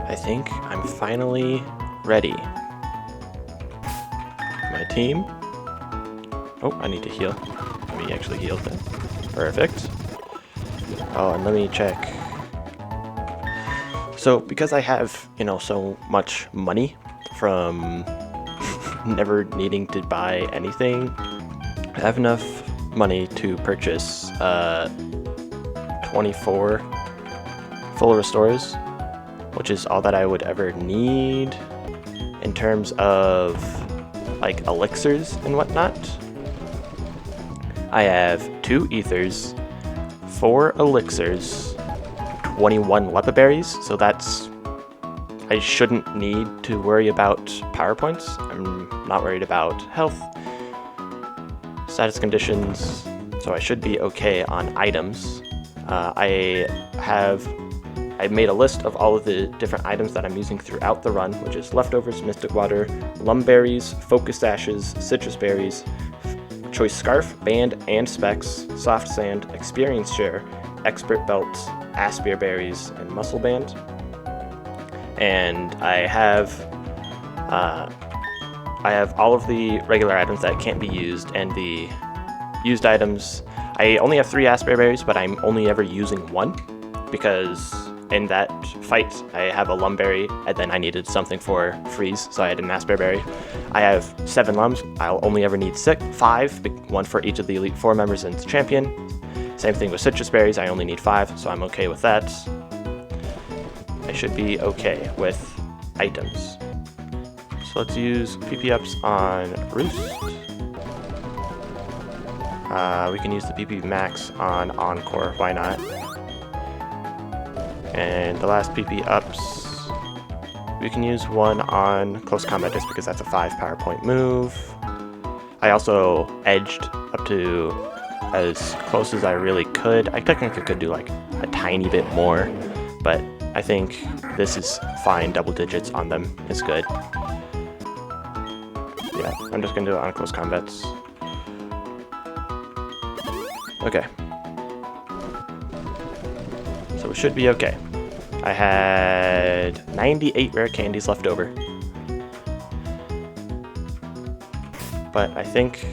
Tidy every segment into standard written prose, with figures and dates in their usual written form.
I think I'm finally ready. My team. Oh, I need to heal. Let me actually heal then. Perfect. Oh, and let me check. So, because I have, so much money from never needing to buy anything, I have enough money to purchase 24 full restores, which is all that I would ever need in terms of like elixirs and whatnot. I have 2 ethers, 4 elixirs, 21 lepa berries, so I shouldn't need to worry about power points. I'm not worried about health, status conditions, so I should be okay on items. I made a list of all of the different items that I'm using throughout the run, which is leftovers, mystic water, lumberries, focus ashes, citrus berries, choice scarf, band and specs, soft sand, experience share, expert belts, aspir berries, and muscle band. And I have all of the regular items that can't be used, and the used items. I only have 3 aspir berries, but I'm only ever using 1 because in that fight I have a lumberry, and then I needed something for freeze, so I had an aspir berry. I have 7 lums. I'll only ever need 5, 1 for each of the Elite 4 members and champion. Same thing with citrus berries. I only need 5, so I'm okay with that. I should be okay with items. So let's use PP ups on Roost. We can use the PP max on Encore, why not? And the last PP ups, we can use 1 on Close Combat just because that's a 5 power point move. I also edged up to as close as I really could. I technically could do like a tiny bit more, but I think this is fine. Double digits on them is good. Yeah, I'm just gonna do it on Close Combats. Okay. So it should be okay. I had 98 rare candies left over. But I think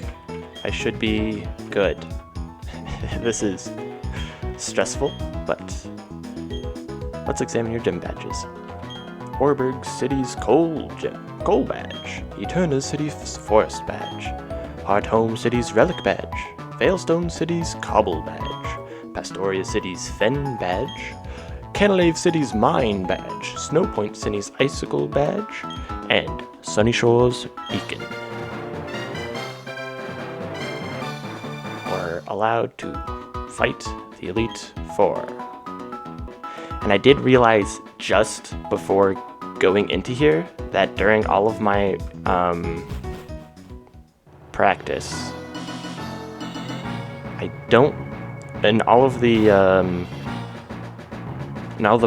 I should be good. This is stressful, but let's examine your gem badges. Orberg City's Coal Badge. Eterna City's Forest Badge. Hearthome City's Relic Badge. Veilstone City's Cobble Badge. Pastoria City's Fen Badge. Canalave City's Mine Badge. Snowpoint City's Icicle Badge. And Sunny Shores Beacon. We're allowed to fight the Elite 4. And I did realize just before going into here that during all of my practice, I don't, in all of the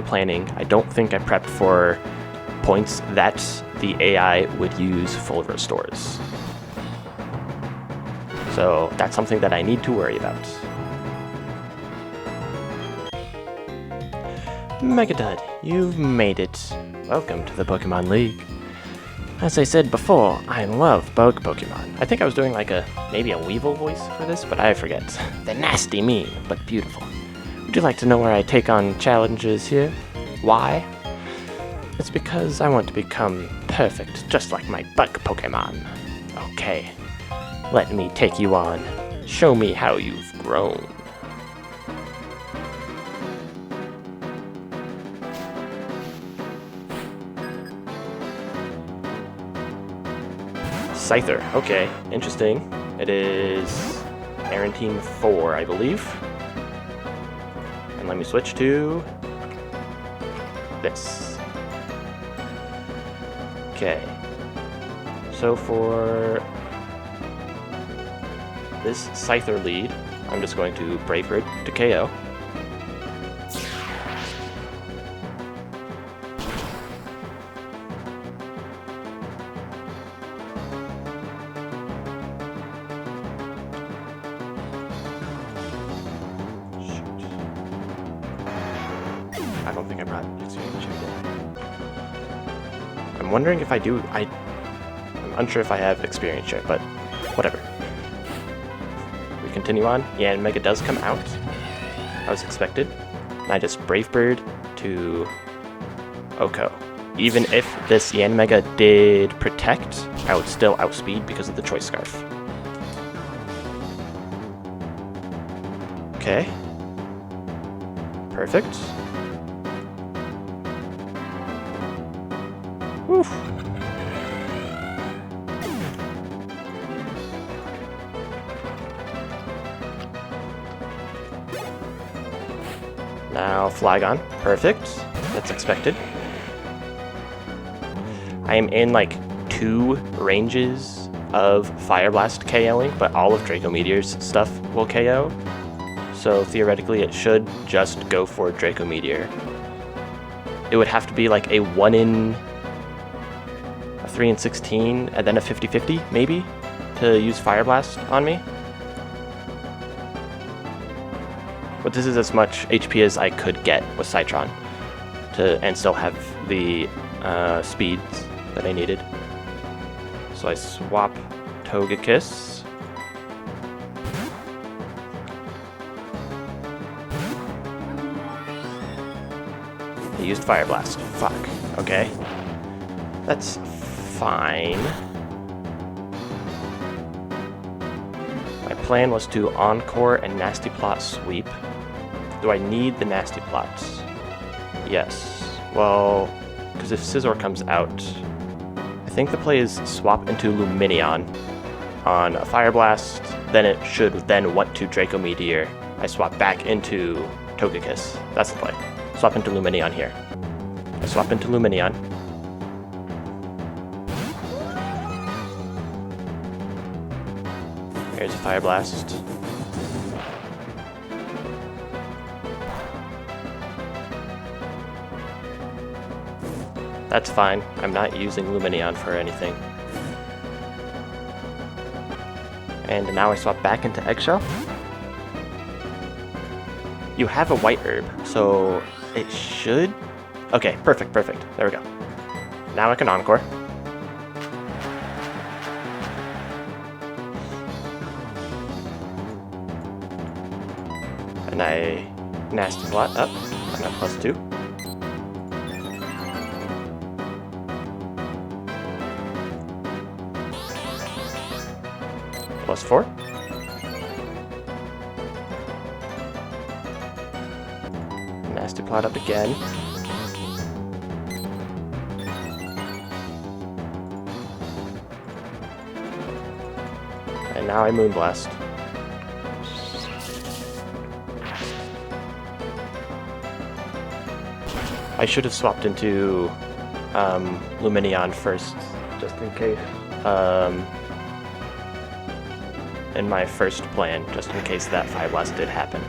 planning, I don't think I prepped for points that the AI would use full restores. So that's something that I need to worry about. Megadud, you've made it. Welcome to the Pokemon League. As I said before, I love bug Pokemon. I think I was doing like maybe a Weevil voice for this, but I forget. They're nasty, mean, but beautiful. Would you like to know where I take on challenges here? Why? It's because I want to become perfect, just like my bug Pokemon. Okay, let me take you on. Show me how you've grown. Scyther, okay, interesting. It is Arantine 4, I believe. And let me switch to this. Okay. So for this Scyther lead, I'm just going to Brave Bird to KO. I don't think I brought it. Let's check it. I'm wondering if I do, I'm unsure if I have experience share, but whatever. We continue on. Yanmega does come out. I was expected. And I just Brave Bird to Oko. Even if this Yanmega did protect, I would still outspeed because of the Choice Scarf. Okay. Perfect. Woof. Now Flygon. Perfect. That's expected. I am in like 2 ranges of Fire Blast KOing, but all of Draco Meteor's stuff will KO. So theoretically it should just go for Draco Meteor. It would have to be like a 1 in 3 in 16 and then a 50-50 maybe to use Fire Blast on me. But this is as much HP as I could get with Citron and still have the speeds that I needed. So I swap Togekiss. I used Fire Blast. Fuck. Okay. That's fine. My plan was to Encore and Nasty Plot sweep. Do I need the Nasty Plots? Yes. Well, because if Scizor comes out, I think the play is swap into Lumineon on a Fire Blast, then it should then want to Draco Meteor. I swap back into Togekiss. That's the play. Swap into Lumineon here. I swap into Lumineon. Here's a Fire Blast. That's fine. I'm not using Lumineon for anything. And now I swap back into Eggshell. You have a White Herb, so it should... Okay, perfect, perfect. There we go. Now I can Encore. And I Nasty Plot up. I'm at +2. +4. Nasty Plot up again. And now I Moonblast. I should have swapped into Lumineon first, just in case. In my first plan, just in case that Fire Blast did happen.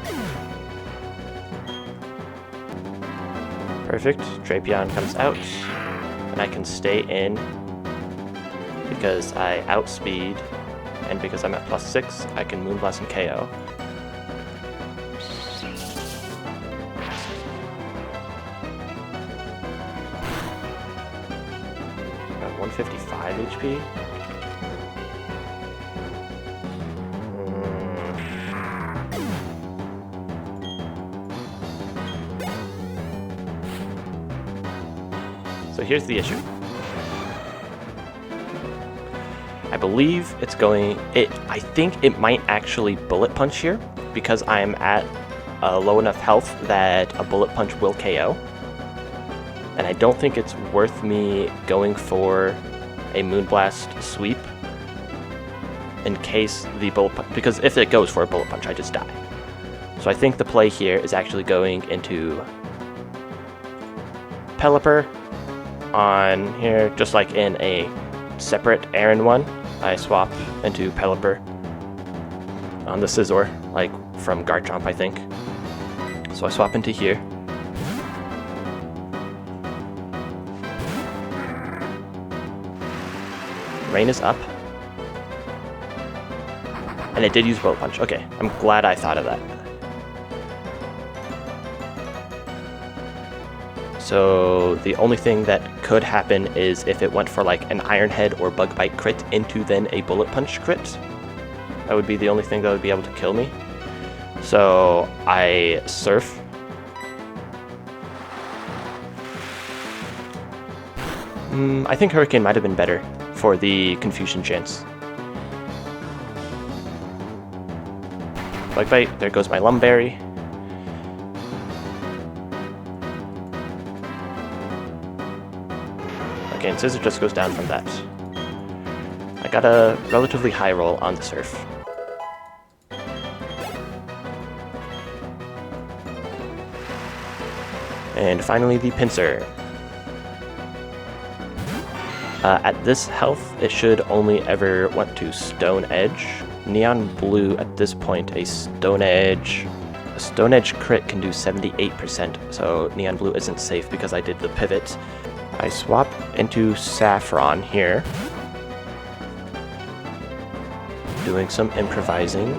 Perfect. Drapion comes out, and I can stay in because I outspeed, and because I'm at +6, I can Moonblast and KO. Got 155 HP. So here's the issue. I believe it's going... I think it might actually Bullet Punch here, because I am at low enough health that a Bullet Punch will KO. And I don't think it's worth me going for a Moonblast sweep in case the Bullet Punch... Because if it goes for a Bullet Punch, I just die. So I think the play here is actually going into Pelipper on here, just like in a separate errand one. I swap into Pelipper on the Scizor, like from Garchomp, I think. So I swap into here. Rain is up. And it did use Bullet Punch. Okay, I'm glad I thought of that. So the only thing that could happen is if it went for like an Iron Head or Bug Bite crit into then a Bullet Punch crit. That would be the only thing that would be able to kill me. So I Surf. I think Hurricane might have been better for the confusion chance. Bug Bite, there goes my Lumberry. Okay, and Scissor just goes down from that. I got a relatively high roll on the Surf. And finally the Pinsir. At this health, it should only ever want to Stone Edge. Neon Blue at this point, a Stone Edge crit can do 78%, so Neon Blue isn't safe because I did the pivot. I swap into Saffron here, doing some improvising,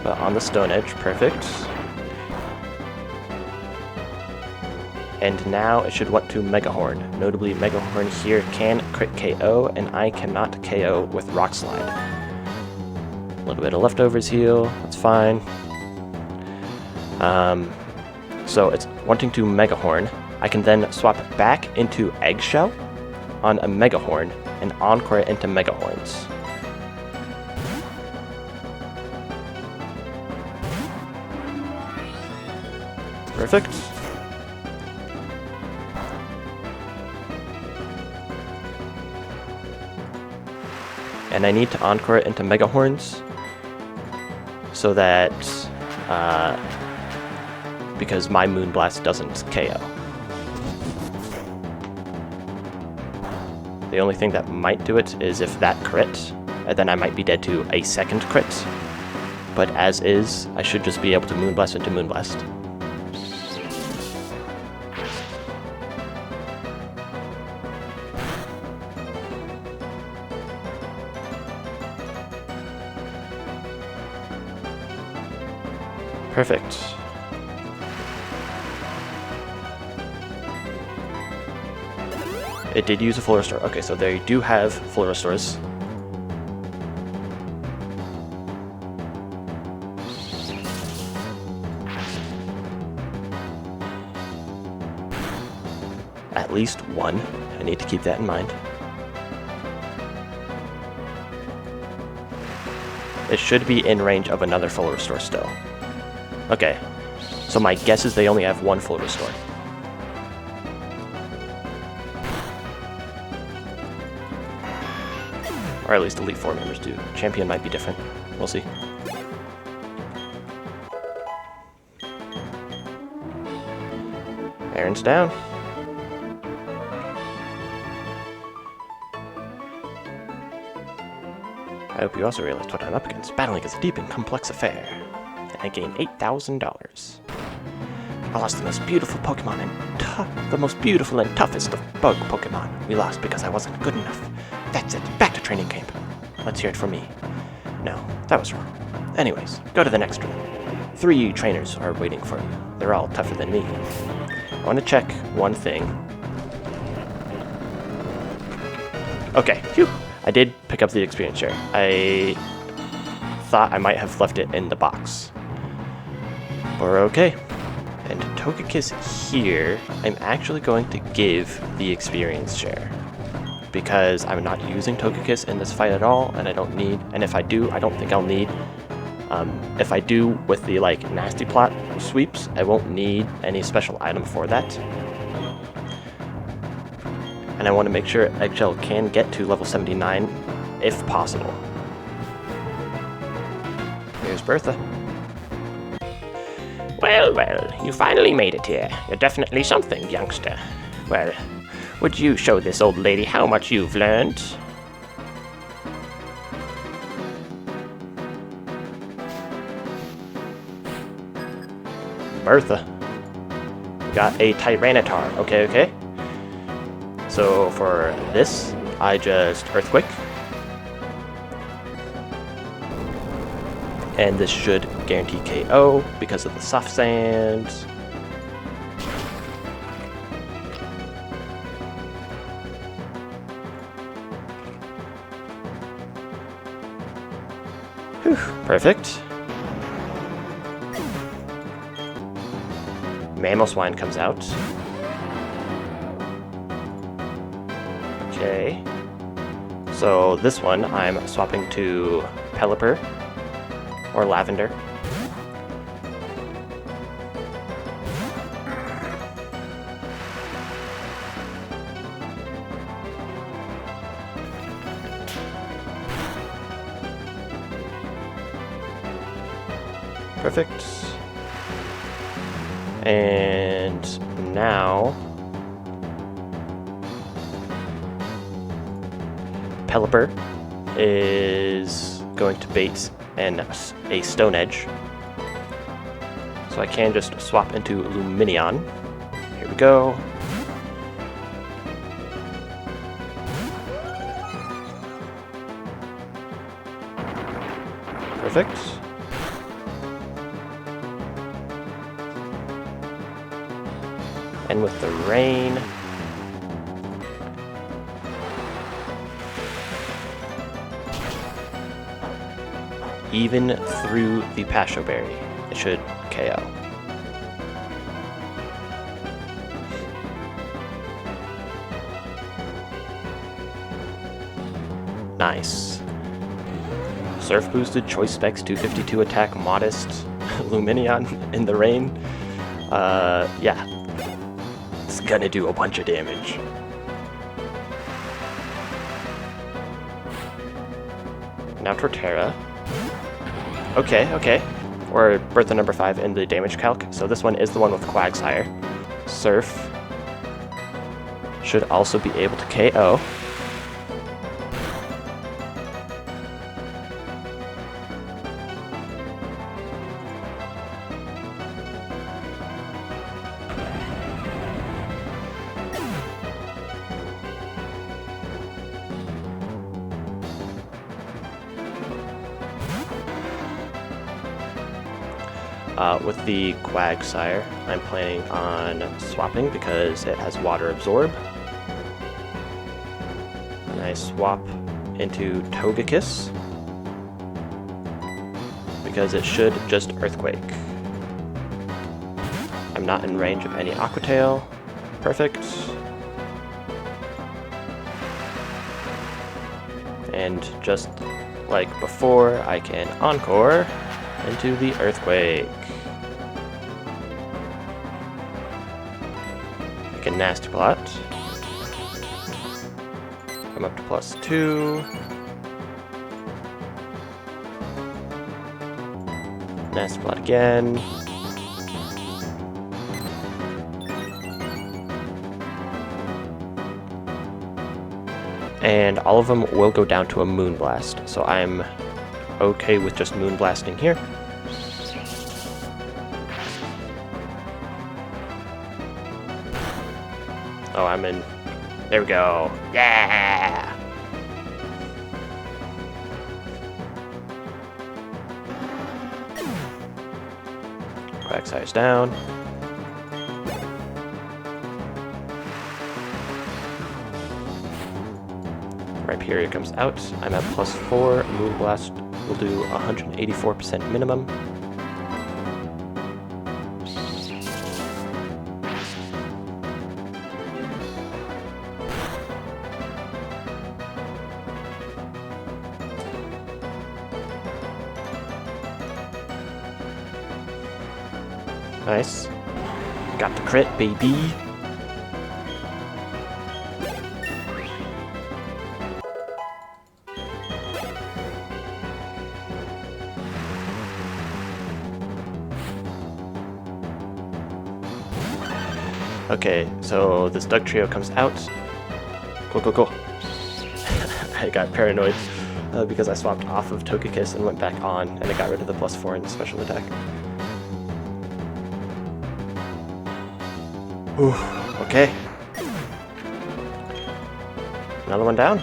but on the Stone Edge, perfect. And now it should want to Mega Horn. Notably, Mega Horn here can crit KO, and I cannot KO with Rock Slide. A little bit of leftovers heal, that's fine. So it's wanting to Mega Horn. I can then swap back into Eggshell on a Mega Horn and Encore it into Mega Horns. Perfect. And I need to Encore it into Mega Horns so that, because my Moonblast doesn't KO. The only thing that might do it is if that crit, and then I might be dead to a second crit. But as is, I should just be able to Moonblast into Moonblast. Perfect. It did use a full restore. Okay, so they do have full restores. At least one. I need to keep that in mind. It should be in range of another full restore still. Okay, so my guess is they only have one full restore. Or at least Elite Four members do. Champion might be different. We'll see. Aaron's down. I hope you also realized what I'm up against. Battling is a deep and complex affair. And I gain $8,000. I lost the most beautiful Pokemon and the most beautiful and toughest of bug Pokemon. We lost because I wasn't good enough. That's it. Back to training camp. Let's hear it from me. No, that was wrong. Anyways, go to the next room. 3 trainers are waiting for you. They're all tougher than me. I want to check one thing. Okay, phew. I did pick up the experience share. I thought I might have left it in the box. But we're okay. And Togekiss here, I'm actually going to give the experience share. Because I'm not using Togekiss in this fight at all, and I don't need, and if I do, I don't think I'll need. If I do with the like Nasty Plot sweeps, I won't need any special item for that. And I want to make sure Eggshell can get to level 79 if possible. Here's Bertha. Well, well, you finally made it here. You're definitely something, youngster. Well, would you show this old lady how much you've learned? Bertha. Got a Tyranitar. Okay, okay. So for this, I just Earthquake. And this should guarantee KO because of the soft sands. Whew, perfect. Mammal Swine comes out. Okay. So this one I'm swapping to Pelipper or Lavender. Perfect. And now Pelipper is going to bait a Stone Edge. So I can just swap into Luminion. Here we go. Perfect. And with the rain, even through the Pasho Berry, it should KO. Nice. Surf boosted, choice specs, 252 attack, modest, Luminion in the rain. Yeah. It's gonna do a bunch of damage. Now Torterra. Okay, okay. We're Bertha number 5 in the damage calc, so this one is the one with Quagsire. Surf should also be able to KO. With the Quagsire, I'm planning on swapping because it has Water Absorb. And I swap into Togekiss because it should just Earthquake. I'm not in range of any Aqua Tail. Perfect. And just like before, I can Encore into the Earthquake. Make a Nasty Plot. I'm up to +2. Nasty Plot again. And all of them will go down to a Moonblast, so I'm okay with just Moonblasting here. Oh, I'm in. There we go. Yeah! Quagsire's down. Rhyperior comes out. I'm at +4. Moonblast will do 184% minimum. Nice. Got the crit, baby. Okay, so this Doug Trio comes out. Go. I got paranoid because I swapped off of Togekiss and went back on, and it got rid of the +4 in the special attack. Whew, okay. Another one down.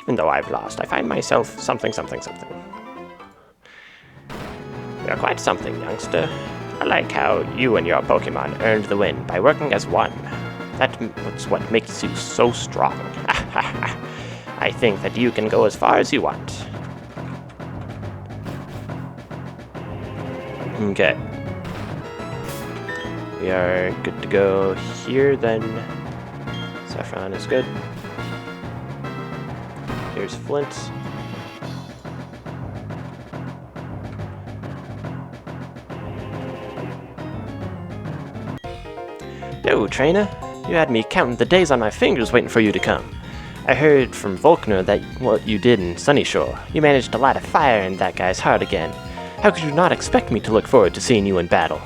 Even though I've lost, I find myself something. You're quite something, youngster. I like how you and your Pokémon earned the win by working as one. That's what makes you so strong. I think that you can go as far as you want. Okay. We are good to go here, then. Saffron is good. Here's Flint. Yo, trainer. You had me counting the days on my fingers waiting for you to come. I heard from Volkner that what you did in Sunnyshore. You managed to light a fire in that guy's heart again. How could you not expect me to look forward to seeing you in battle?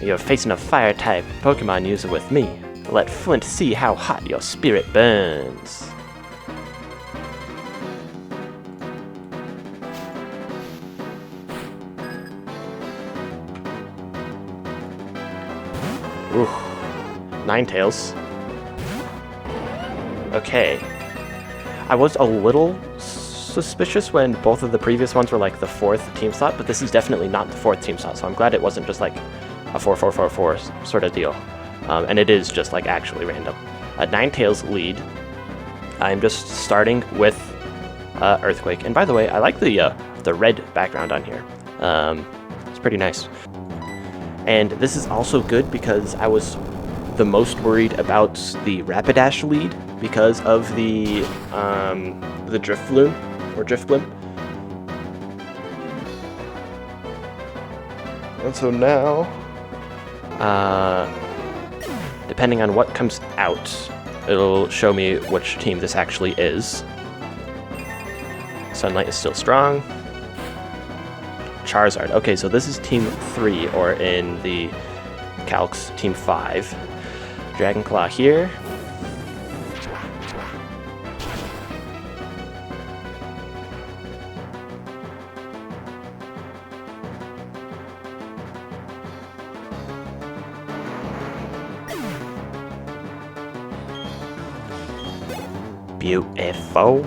You're facing a fire-type Pokémon user with me. Let Flint see how hot your spirit burns. Ooh. Ninetales. Okay. I was a little suspicious when both of the previous ones were like the 4th team slot, but this is definitely not the 4th team slot, so I'm glad it wasn't just like a 4-4-4-4 sort of deal. And it is just like actually random. Ninetales lead. I'm just starting with Earthquake. And by the way, I like the red background on here. It's pretty nice. And this is also good because I was the most worried about the Rapidash lead because of the Drift Bloom, or Drift Bloom. And so now, depending on what comes out, it'll show me which team this actually is. Sunlight is still strong. Charizard. Okay, so this is Team 3, or in the Calcs, Team 5. Dragonclaw here. Beautiful.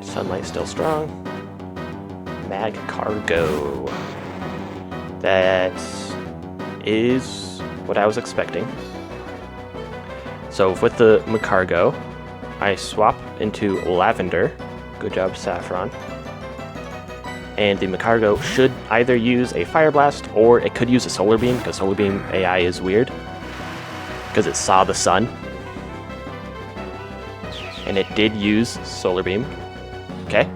Sunlight still strong. Magcargo. That is what I was expecting. So with the Magcargo, I swap into Lavender. Good job, Saffron. And the Magcargo should either use a Fire Blast or it could use a Solar Beam, because Solar Beam AI is weird. Because it saw the sun. And it did use Solar Beam. Okay.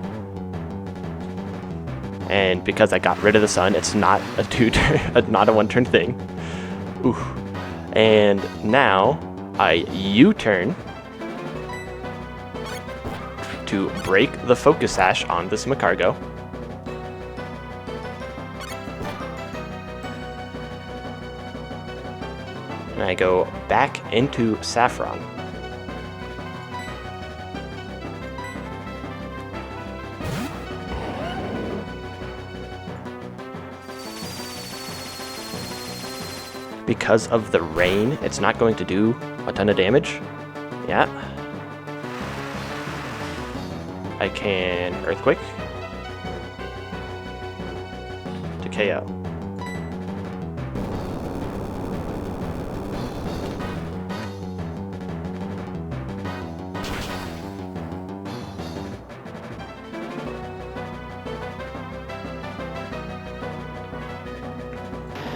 And because I got rid of the sun, it's not a not a one-turn thing. Ooh. And now I U-turn to break the Focus Sash on this Magcargo. And I go back into Saffron. Because of the rain, it's not going to do a ton of damage. Yeah. I can Earthquake to KO.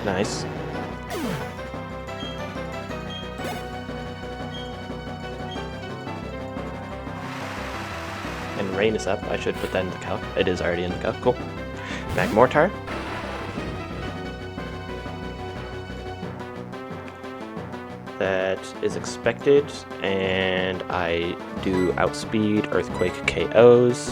Nice. And rain is up. I should put that in the calc. It is already in the calc. Cool. Magmortar. That is expected, and I do Outspeed, Earthquake KOs.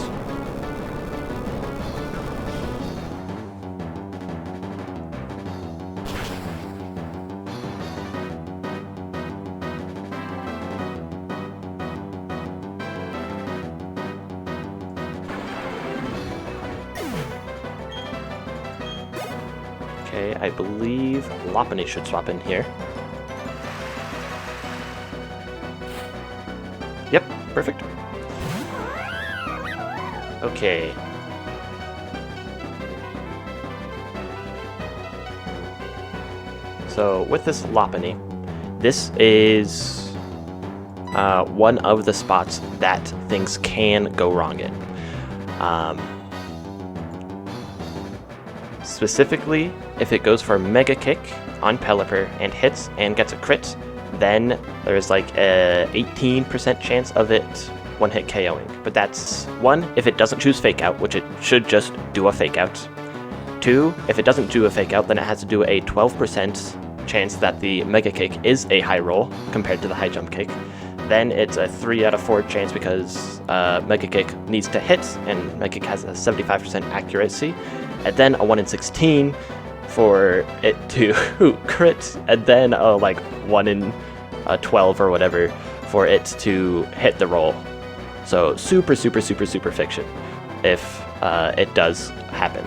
Okay, I believe Lopunny should swap in here. Yep, perfect. Okay. So with this Lopunny, this is one of the spots that things can go wrong in. Specifically, if it goes for Mega Kick on Pelipper and hits and gets a crit, then there's like a 18% chance of it one-hit KOing. But that's 1, if it doesn't choose Fake Out, which it should just do a Fake Out. 2, if it doesn't do a Fake Out, then it has to do a 12% chance that the Mega Kick is a high roll compared to the high jump kick. Then it's a 3 out of 4 chance because Mega Kick needs to hit, and Mega Kick has a 75% accuracy. And then a 1 in 16 for it to crit, and then like 1 in 12 or whatever for it to hit the roll. So super fiction if it does happen.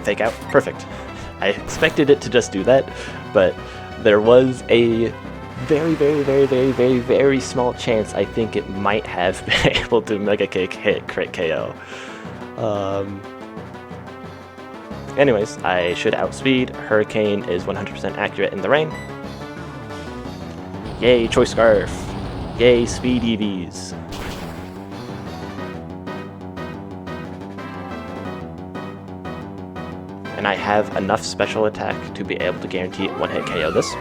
Fake Out, perfect. I expected it to just do that, but there was a very small chance I think it might have been able to Mega Kick, hit, crit, KO. Anyways, I should outspeed. Hurricane is 100% accurate in the rain. Yay, Choice Scarf. Yay, Speed EVs. And I have enough special attack to be able to guarantee one-hit KO this.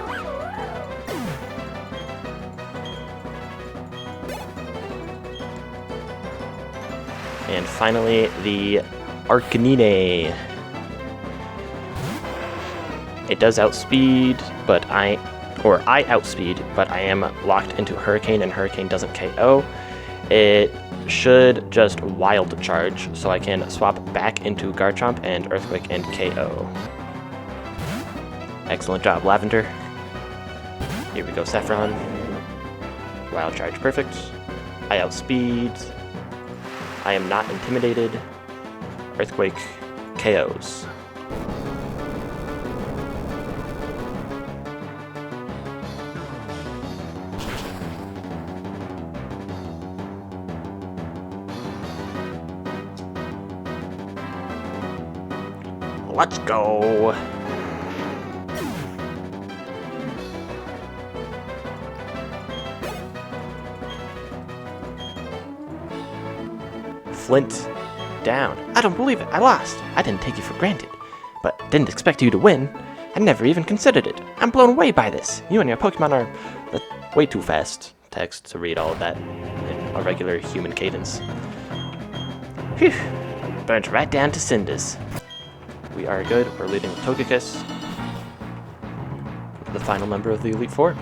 And finally, the Arcanine. It does outspeed, but I outspeed, but I am locked into Hurricane, and Hurricane doesn't KO. It should just Wild Charge, so I can swap back into Garchomp and Earthquake and KO. Excellent job, Lavender. Here we go, Saffron. Wild Charge, perfect. I outspeed. I am not intimidated. Earthquake KOs. Let's go. Flint down. I don't believe it. I lost. I didn't take you for granted, but didn't expect you to win. I never even considered it. I'm blown away by this. You and your Pokemon are way too fast. Text to read all of that in a regular human cadence. Phew. Burnt right down to cinders. We are good. We're leading with Togekiss, the final member of the Elite Four.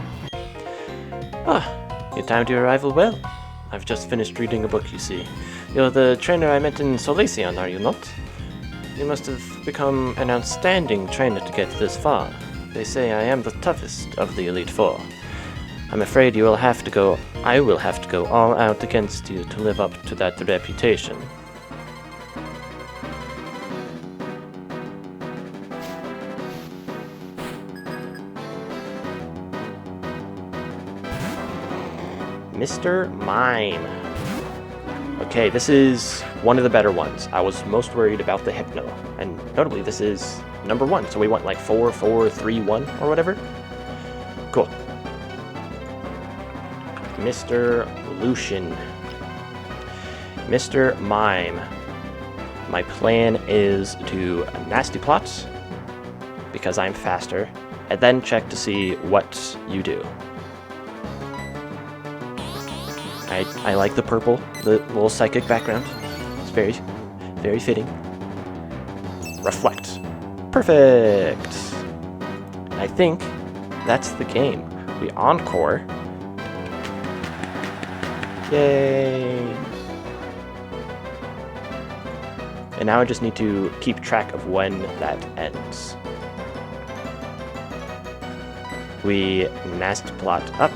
Ah, you timed your arrival well. I've just finished reading a book, you see. You're the trainer I met in Solaceon, are you not? You must have become an outstanding trainer to get this far. They say I am the toughest of the Elite Four. I'm afraid I will have to go all out against you to live up to that reputation. Mr. Mime. Okay, this is one of the better ones. I was most worried about the Hypno, and notably this is number 1, so we want like 4, 4, 3, 1, or whatever. Cool. Mr. Lucian. Mr. Mime. My plan is to Nasty Plot, because I'm faster, and then check to see what you do. I like the purple, the little psychic background. It's very fitting. Reflect. Perfect! I think that's the game. We encore. Yay! And now I just need to keep track of when that ends. We Nasty Plot up.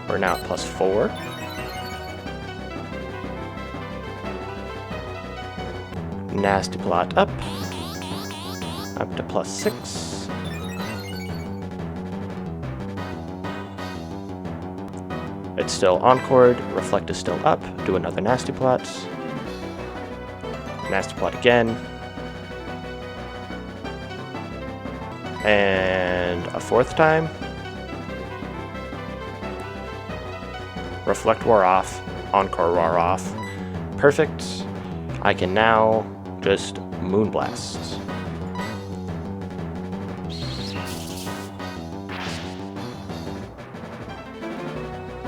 We're now at +4. Nasty Plot up to +6. it's still encored, reflect is still up, do another nasty plot again, and a fourth time. Reflect wore off, encore wore off. Perfect. I can now just Moonblast.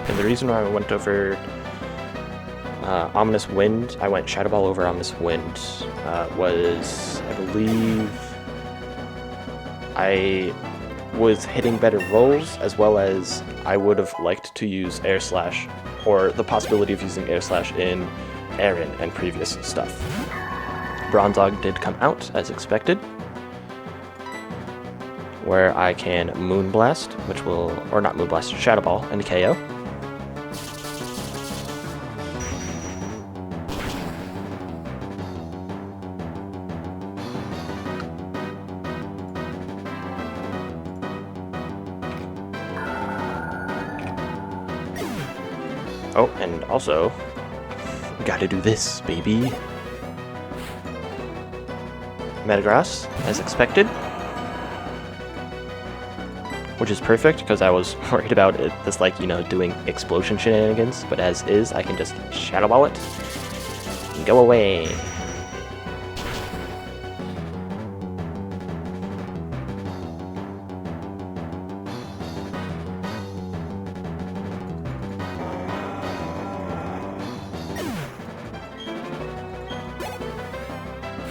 And the reason why I went over Ominous Wind, I went Shadow Ball over Ominous Wind, was, I believe, I was hitting better rolls, as well as I would have liked to use Air Slash, or the possibility of using Air Slash in Aaron and previous stuff. Bronzong did come out, as expected, where I can Moonblast, which will, or not Moonblast, Shadow Ball, and KO. Oh, and also, gotta do this, baby. Metagross, as expected. Which is perfect, because I was worried about it, this, like, you know, doing explosion shenanigans, but as is, I can just Shadow Ball it and go away.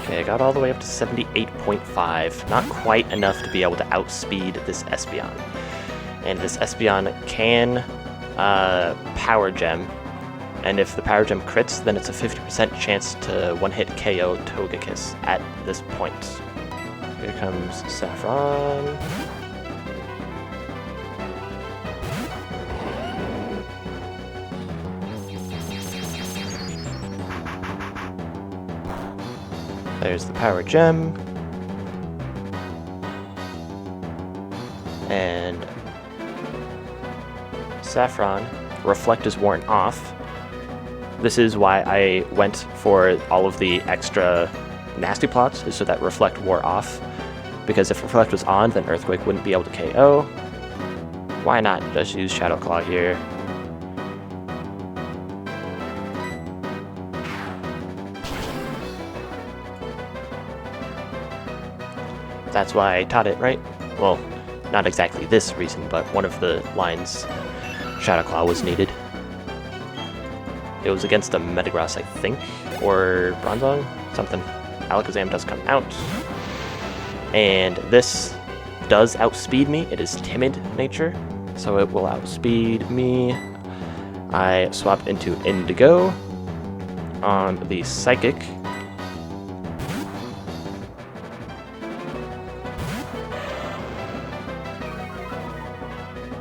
Okay, I got all the way up to 78.5. Not quite enough to be able to outspeed this Espeon. And this Espeon can Power Gem. And if the Power Gem crits, then it's a 50% chance to one-hit KO Togekiss at this point. Here comes Saffron. There's the Power Gem. And Saffron, Reflect is worn off. This is why I went for all of the extra nasty plots, is so that Reflect wore off. Because if Reflect was on, then Earthquake wouldn't be able to KO. Why not just use Shadow Claw here? That's why I taught it, right? Well, not exactly this reason, but one of the lines Shadow Claw was needed. It was against a Metagross, I think, or Bronzong? Something. Alakazam does come out. And this does outspeed me. It is timid nature, so it will outspeed me. I swapped into Indigo on the Psychic.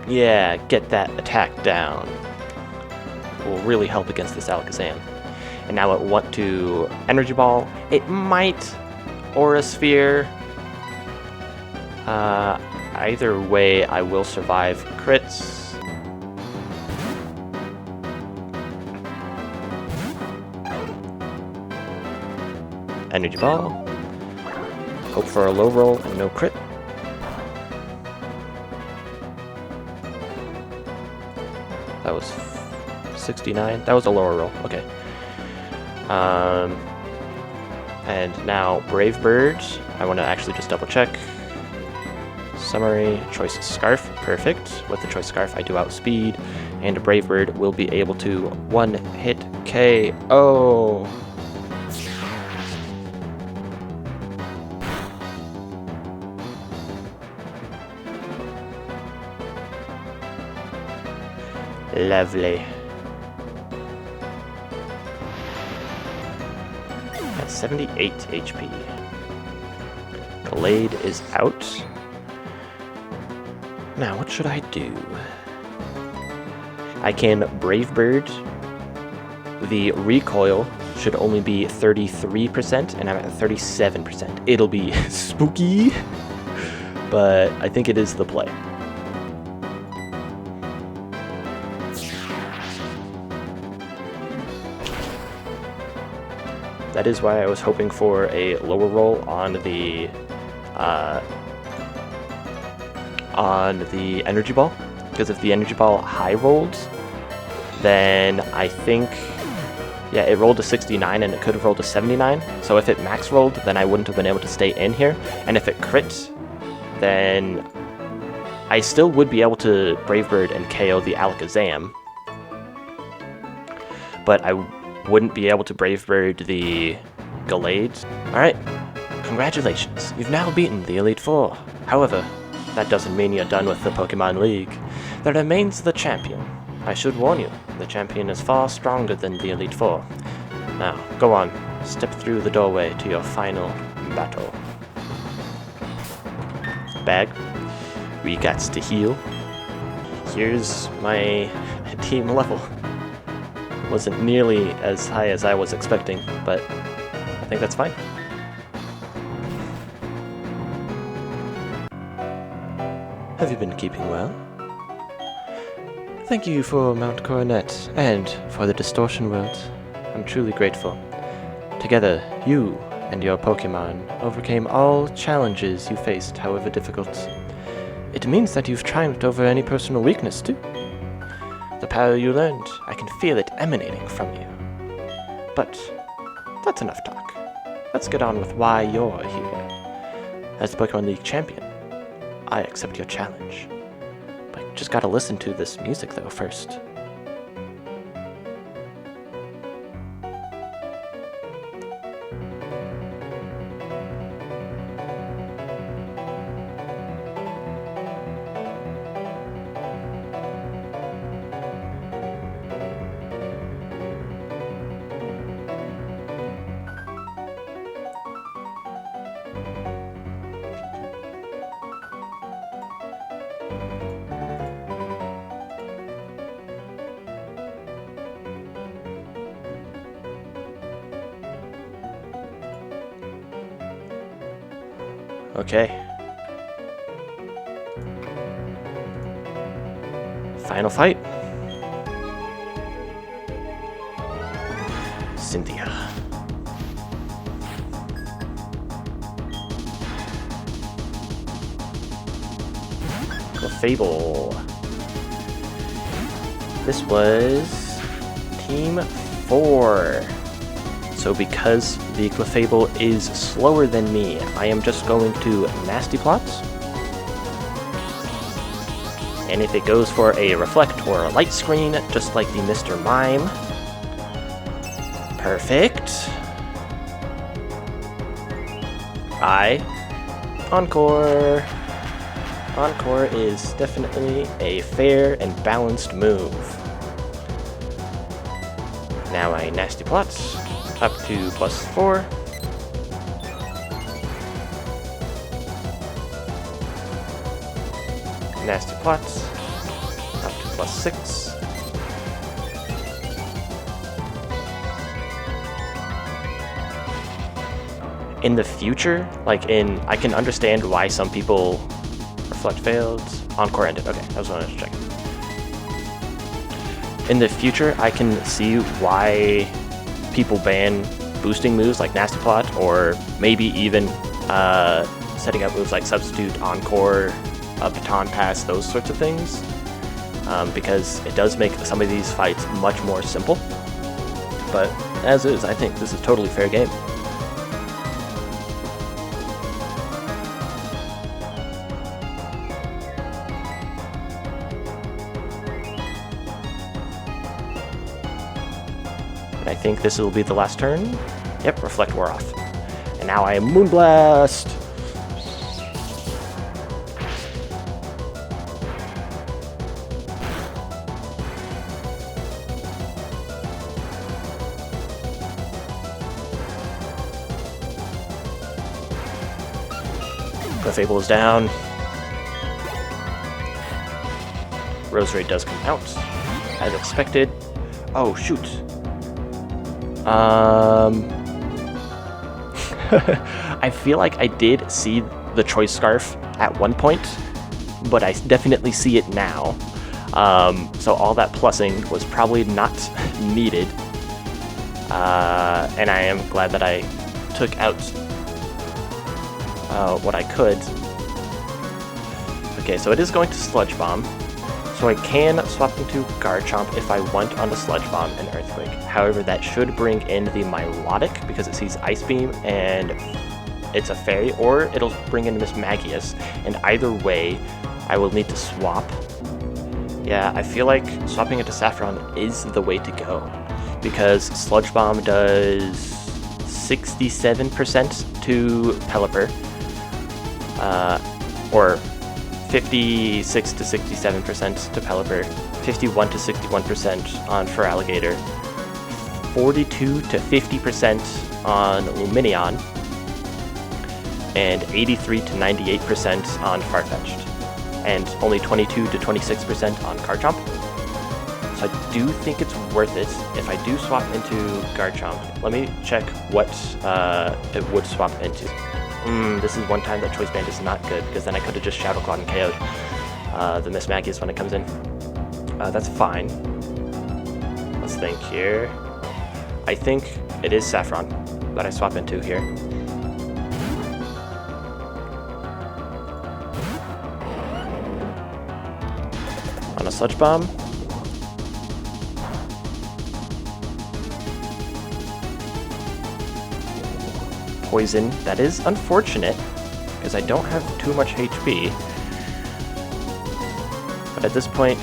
Yeah, get that attack down. Will really help against this Alakazam. And now it want to Energy Ball. It might Aura Sphere. Either way, I will survive crits. Energy Ball. Hope for a low roll and no crit. That was 69. That was a lower roll. Okay. And now Brave Bird. I want to actually just double check. Summary, Choice Scarf. Perfect. With the Choice Scarf, I do outspeed. And Brave Bird will be able to one-hit KO. Lovely. At 78 HP. Glade is out. Now, what should I do? I can Brave Bird. The recoil should only be 33%, and I'm at 37%. It'll be spooky, but I think it is the play. That is why I was hoping for a lower roll on the energy ball, because if the energy ball high rolled, then I think, yeah, it rolled a 69 and it could have rolled a 79. So if it max rolled, then I wouldn't have been able to stay in here. And if it crit, then I still would be able to Brave Bird and KO the Alakazam, but I wouldn't be able to Brave Bird the Gallade. Alright, congratulations, you've now beaten the Elite Four. However, that doesn't mean you're done with the Pokemon League. There remains the champion. I should warn you, the champion is far stronger than the Elite Four. Now, go on, step through the doorway to your final battle. Bag. We got to heal. Here's my team level. Wasn't nearly as high as I was expecting, but I think that's fine. Have you been keeping well? Thank you for Mount Coronet and for the Distortion World. I'm truly grateful. Together, you and your Pokemon overcame all challenges you faced, however difficult. It means that you've triumphed over any personal weakness, too. The power you learned, I can feel it emanating from you. But that's enough talk. Let's get on with why you're here. As the Pokemon League champion, I accept your challenge. But just gotta listen to this music, though, first. Okay. Final fight. Cynthia. Clefable. This was Team 4. So because the Clefable is slower than me, I am just going to Nasty Plots. And if it goes for a Reflect or a Light Screen, just like the Mr. Mime. Perfect. Encore. Encore is definitely a fair and balanced move. Now I Nasty Plots. Up to +4. Nasty Plots. Up to +6. In the future, I can understand why some people Reflect failed. Encore ended. Okay, that was what I was checking. In the future, I can see why people ban boosting moves like Nasty Plot, or maybe even setting up moves like Substitute, Encore, Baton Pass, those sorts of things, because it does make some of these fights much more simple. But as is, I think this is totally fair game. I think this will be the last turn. Yep, Reflect wore off. And now I am Moonblast! Clefable is down. Roserade does come out, as expected. Oh, shoot. I feel like I did see the Choice Scarf at one point, but I definitely see it now. So all that plussing was probably not needed. And I am glad that I took out what I could. Okay, so it is going to Sludge Bomb. So I can swap into Garchomp if I want on the Sludge Bomb and Earthquake. However, that should bring in the Milotic because it sees Ice Beam and it's a fairy, or it'll bring in Miss Magius. And either way, I will need to swap. Yeah, I feel like swapping into Saffron is the way to go because Sludge Bomb does 67% to Pelipper, or 56 to 67% to Pelipper, 51 to 61% on Feraligatr, 42 to 50% on Lumineon, and 83 to 98% on Farfetch'd, and only 22 to 26% on Garchomp. So I do think it's worth it if I do swap into Garchomp. Let me check what it would swap into. This is one time that Choice Band is not good, because then I could have just Shadow Clawed and KO'd the Miss Magius when it comes in. That's fine. Let's think here. I think it is Saffron that I swap into here. On a Sludge Bomb. Poison. That is unfortunate, because I don't have too much HP. But at this point,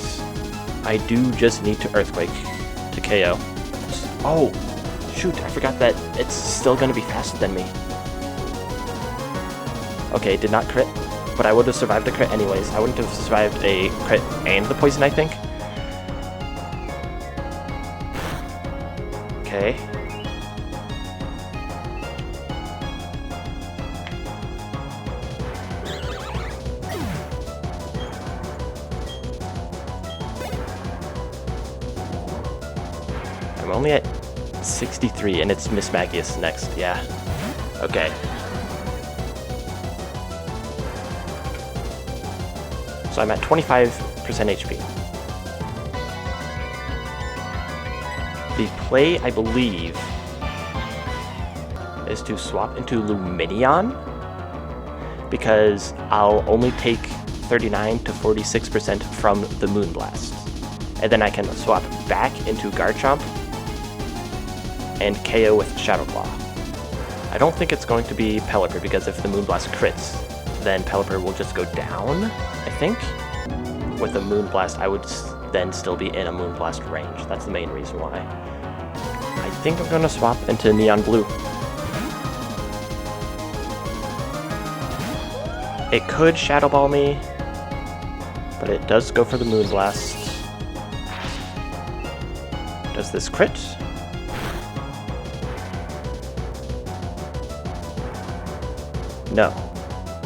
I do just need to Earthquake to KO. Oh, shoot, I forgot that it's still going to be faster than me. Okay, did not crit, but I would have survived a crit anyways. I wouldn't have survived a crit and the poison, I think. Okay. I'm only at 63 and it's Miss Magius next, yeah. Okay. So I'm at 25% HP. The play, I believe, is to swap into Lumineon, because I'll only take 39 to 46% from the Moonblast. And then I can swap back into Garchomp and KO with Shadow Claw. I don't think it's going to be Pelipper, because if the Moonblast crits, then Pelipper will just go down, I think. With a Moonblast, I would then still be in a Moonblast range. That's the main reason why. I think I'm going to swap into Neon Blue. It could Shadow Ball me, but it does go for the Moonblast. Does this crit? No.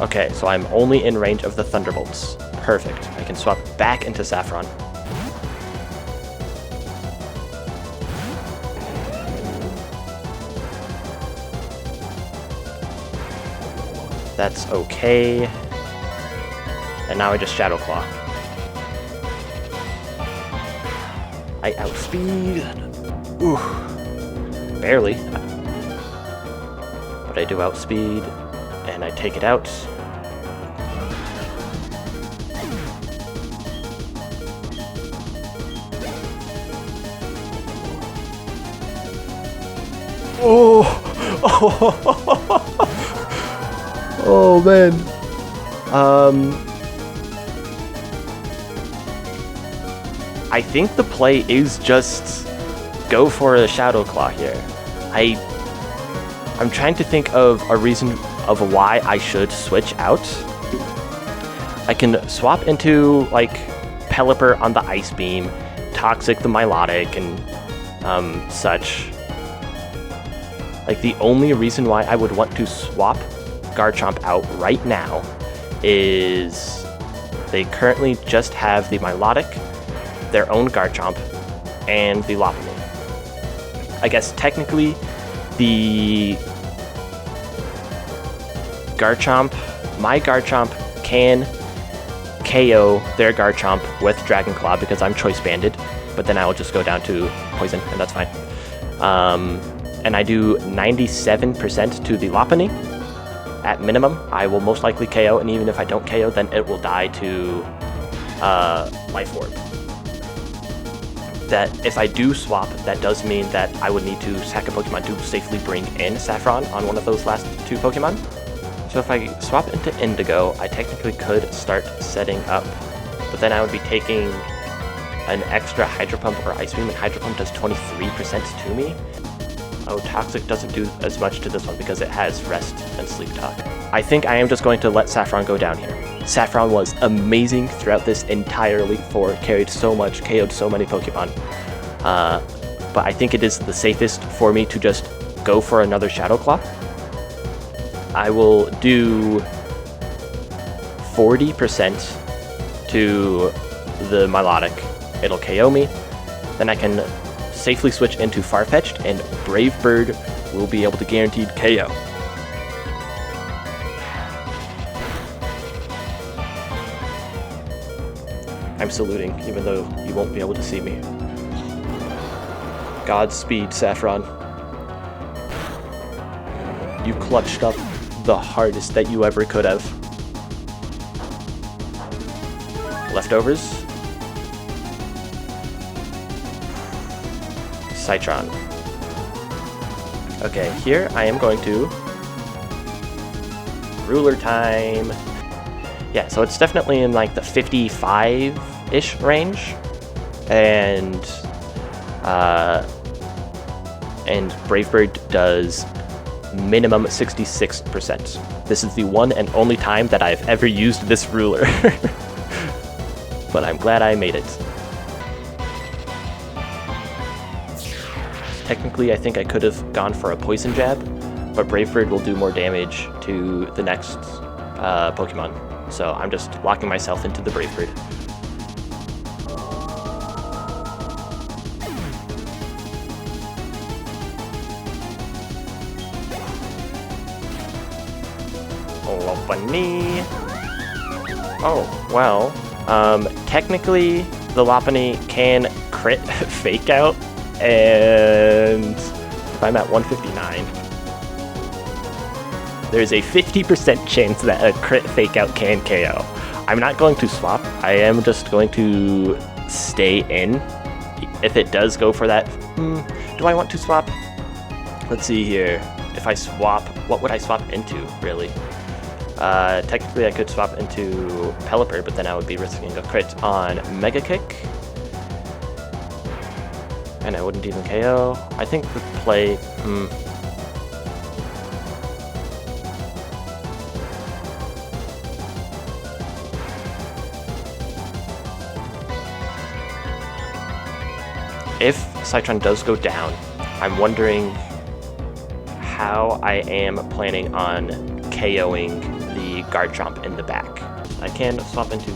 Okay, so I'm only in range of the Thunderbolts. Perfect. I can swap back into Saffron. That's okay. And now I just Shadow Claw. I outspeed. Ooh. Barely. But I do outspeed. And I take it out. Oh! Oh man. I think the play is just go for a Shadow Claw here. I'm trying to think of a reason of why I should switch out. I can swap into like Pelipper on the Ice Beam, Toxic the Milotic, and such. Like the only reason why I would want to swap Garchomp out right now is they currently just have the Milotic, their own Garchomp, and the Lopunny. I guess technically the my Garchomp can KO their Garchomp with Dragon Claw because I'm Choice Banded, but then I will just go down to Poison, and that's fine. and I do 97% to the Lopunny, at minimum, I will most likely KO, and even if I don't KO, then it will die to Life Orb. That if I do swap, that does mean that I would need to sack a Pokemon to safely bring in Saffron on one of those last two Pokemon. So if I swap into Indigo, I technically could start setting up, but then I would be taking an extra Hydro Pump or Ice Beam, and Hydro Pump does 23% to me. Oh, Toxic doesn't do as much to this one because it has Rest and Sleep Talk. I think I am just going to let Saffron go down here. Saffron was amazing throughout this entire Elite Four, carried so much, KO'd so many Pokemon. But I think it is the safest for me to just go for another Shadow Claw. I will do 40% to the Milotic. It'll KO me. Then I can safely switch into Farfetch'd, and Brave Bird will be able to guaranteed KO. I'm saluting, even though you won't be able to see me. Godspeed, Saffron. You clutched up the hardest that you ever could have. Leftovers. Citron. Okay, here I am going to Ruler Time. Yeah, so it's definitely in like the 55-ish range, and Brave Bird does minimum 66%. This is the one and only time that I've ever used this ruler, but I'm glad I made it. Technically, I think I could have gone for a Poison Jab, but Brave Bird will do more damage to the next Pokemon. So I'm just locking myself into the Brave Bird. Lopunny. Oh, well. Technically, the Lopunny can crit Fake Out, and if I'm at 159, there's a 50% chance that a crit Fake Out can KO. I'm not going to swap. I am just going to stay in. If it does go for that, do I want to swap? Let's see here. If I swap, what would I swap into, really? Technically, I could swap into Pelipper, but then I would be risking a crit on Mega Kick. And I wouldn't even KO. I think the play... If Citron does go down, I'm wondering how I am planning on KOing the Garchomp in the back. I can swap into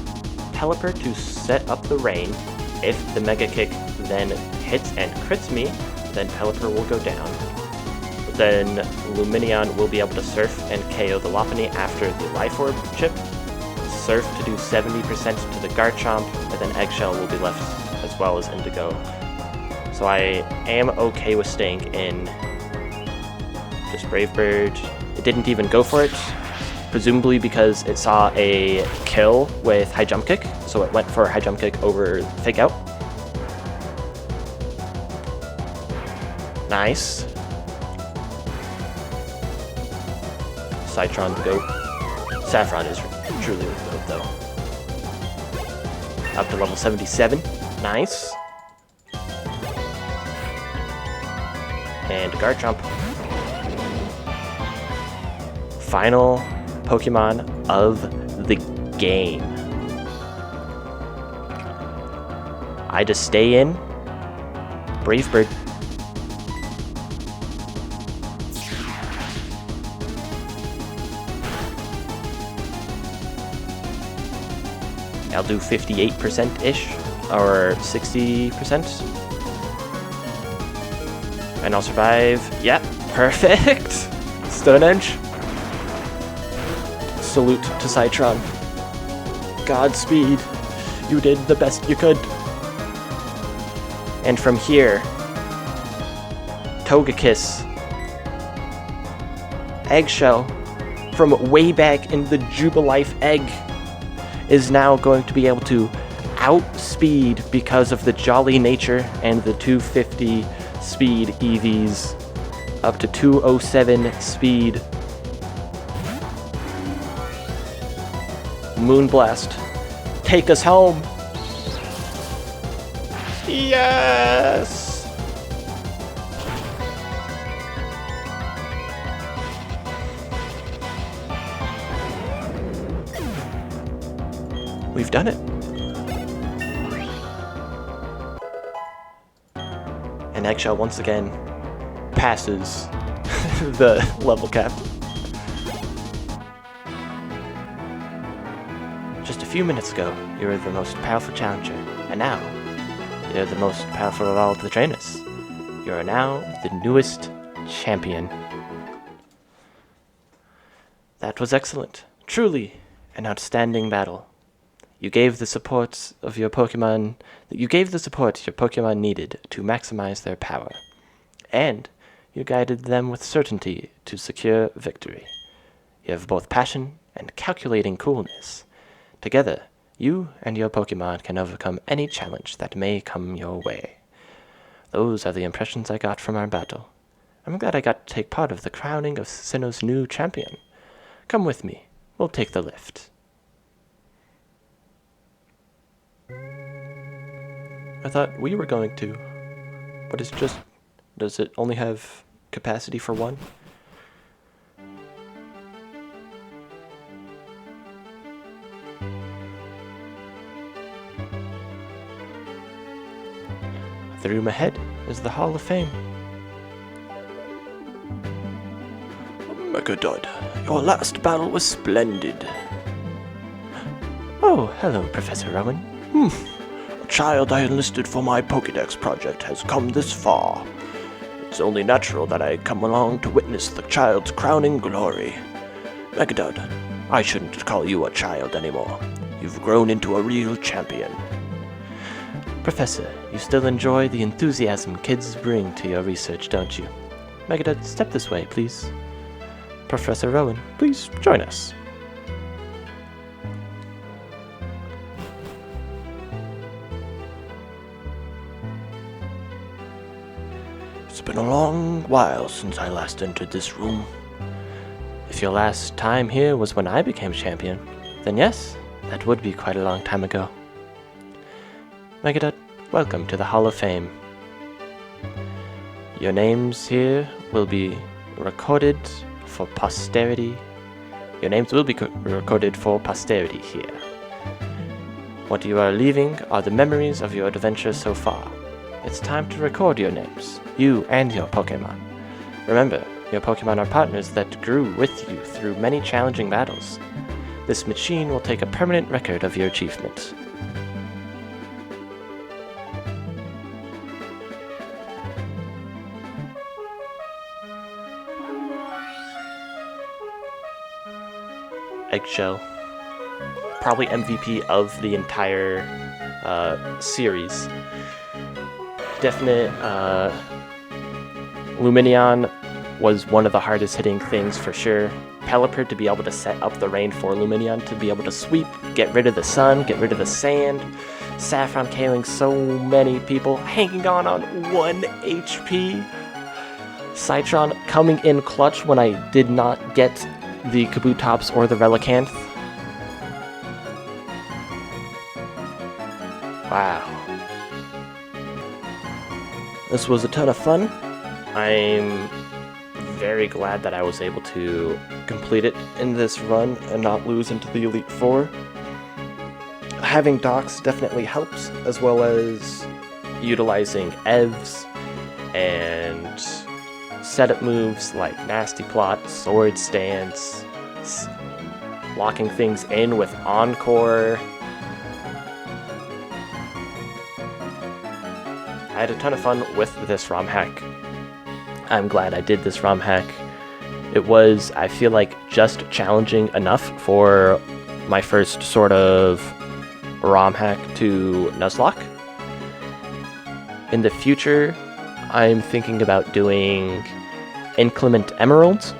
Pelipper to set up the rain. If the Mega Kick then hits and crits me, then Pelipper will go down. Then Lumineon will be able to Surf and KO the Lopunny after the Life Orb chip. Surf to do 70% to the Garchomp, and then Eggshell will be left as well as Indigo. So I am okay with staying in. Just Brave Bird. It didn't even go for it, presumably because it saw a kill with High Jump Kick, so it went for High Jump Kick over Fake Out. Nice. Citron the GOAT. Saffron is truly the GOAT though. Up to level 77. Nice. And Garchomp. Final Pokemon of the game. I just stay in. Brave Bird. I'll do 58%-ish, or 60%. And I'll survive. Yep, perfect. Stone Edge. Salute to Citron. Godspeed. You did the best you could. And from here, Togekiss Eggshell from way back in the Jubilife egg is now going to be able to outspeed because of the jolly nature and the 250 speed EVs up to 207 speed. Moonblast, take us home. Yes! We've done it. And Eggshell once again passes the level cap. Just a few minutes ago, you were the most powerful challenger, and now, you're the most powerful of all the trainers. You are now the newest champion. That was excellent. Truly an outstanding battle. You gave the support your Pokemon needed to maximize their power. And you guided them with certainty to secure victory. You have both passion and calculating coolness. Together, you and your Pokemon can overcome any challenge that may come your way. Those are the impressions I got from our battle. I'm glad I got to take part of the crowning of Sinnoh's new champion. Come with me. We'll take the lift. I thought we were going to, but it's just, does it only have capacity for one? The room ahead is the Hall of Fame. Megadod, your last battle was splendid. Oh, hello, Professor Rowan. A child I enlisted for my Pokédex project has come this far. It's only natural that I come along to witness the child's crowning glory. Megadod, I shouldn't call you a child anymore. You've grown into a real champion. Professor, you still enjoy the enthusiasm kids bring to your research, don't you? Megadod, step this way, please. Professor Rowan, please join us. It's been a long while since I last entered this room. If your last time here was when I became champion, then yes, that would be quite a long time ago. Megadod, welcome to the Hall of Fame. Your names here will be recorded for posterity. Your names will be recorded for posterity here. What you are leaving are the memories of your adventure so far. It's time to record your names, you and your Pokemon. Remember, your Pokemon are partners that grew with you through many challenging battles. This machine will take a permanent record of your achievement. Eggshell, probably MVP of the entire series. Definite Lumineon was one of the hardest hitting things for sure. Pelipper to be able to set up the rain for Lumineon, to be able to sweep, get rid of the sun, get rid of the sand. Saffron killing so many people, hanging on 1 HP. Citron coming in clutch when I did not get the Kabutops or the Relicanth. Wow. This was a ton of fun. I'm very glad that I was able to complete it in this run and not lose into the Elite Four. Having docks definitely helps, as well as utilizing EVs and setup moves like Nasty Plot, Sword Stance, locking things in with Encore. I had a ton of fun with this ROM hack. I'm glad I did this ROM hack. It was, I feel like, just challenging enough for my first sort of ROM hack to Nuzlocke. In the future, I'm thinking about doing Inclement Emeralds,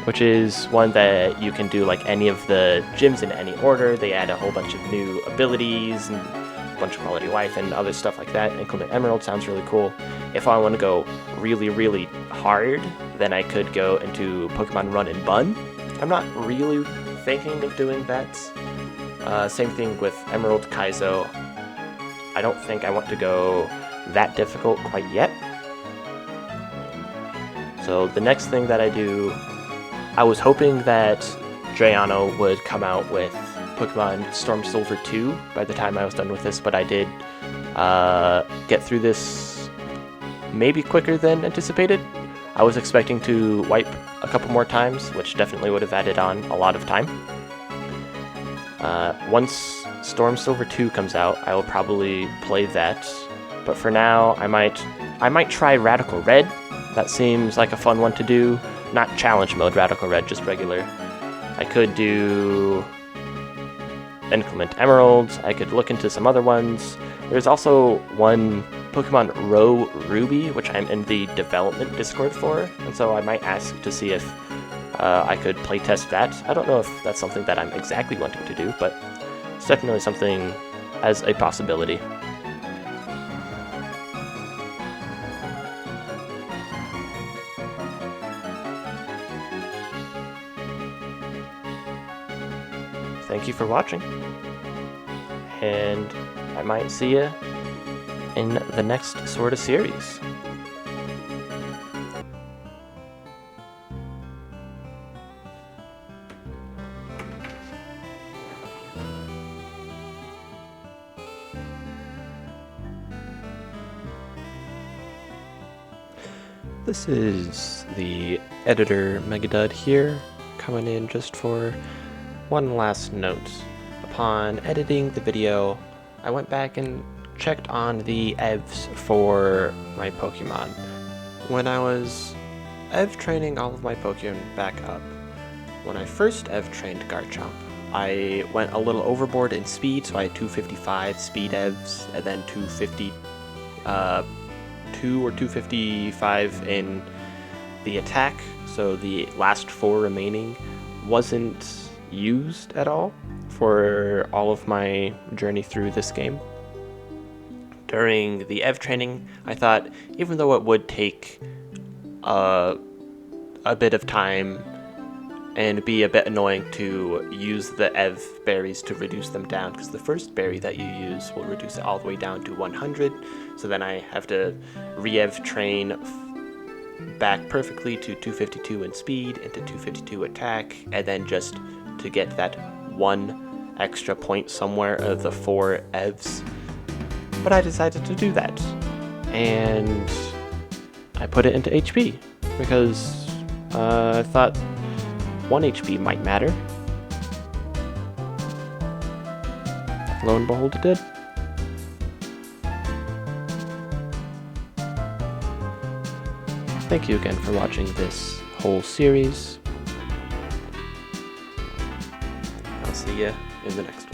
which is one that you can do like any of the gyms in any order. They add a whole bunch of new abilities and a bunch of quality of life and other stuff like that. Inclement Emerald sounds really cool. If I want to go really, really hard, then I could go into Pokemon Run and Bun. I'm not really thinking of doing that. Same thing with Emerald Kaizo. I don't think I want to go that difficult quite yet. So the next thing that I do, I was hoping that Drayano would come out with Pokemon Storm Silver 2 by the time I was done with this, but I did get through this maybe quicker than anticipated. I was expecting to wipe a couple more times, which definitely would have added on a lot of time. Once Storm Silver 2 comes out, I will probably play that, but for now I might try Radical Red. That seems like a fun one to do. Not challenge mode Radical Red, just regular. I could do Inclement Emeralds. I could look into some other ones. There's also one Pokemon Row Ruby, which I'm in the development Discord for, and so I might ask to see if I could playtest that. I don't know if that's something that I'm exactly wanting to do, but it's definitely something as a possibility. Thank you for watching, and I might see you in the next sort of series. This is the editor Megadud here, coming in just for one last note. Upon editing the video, I went back and checked on the EVs for my Pokemon. When I was EV training all of my Pokemon back up, when I first EV trained Garchomp, I went a little overboard in speed, so I had 255 speed EVs, and then 252 or 255 in the attack, so the last 4 remaining wasn't used at all for all of my journey through this game. During the EV training, I thought even though it would take a bit of time and be a bit annoying to use the EV berries to reduce them down, because the first berry that you use will reduce it all the way down to 100, so then I have to re-EV train back perfectly to 252 in speed into 252 attack, and then just to get that 1 extra point somewhere of the 4 EVs. But I decided to do that, and I put it into HP because I thought 1 HP might matter. Lo and behold, it did. Thank you again for watching this whole series. I'll see you in the next one.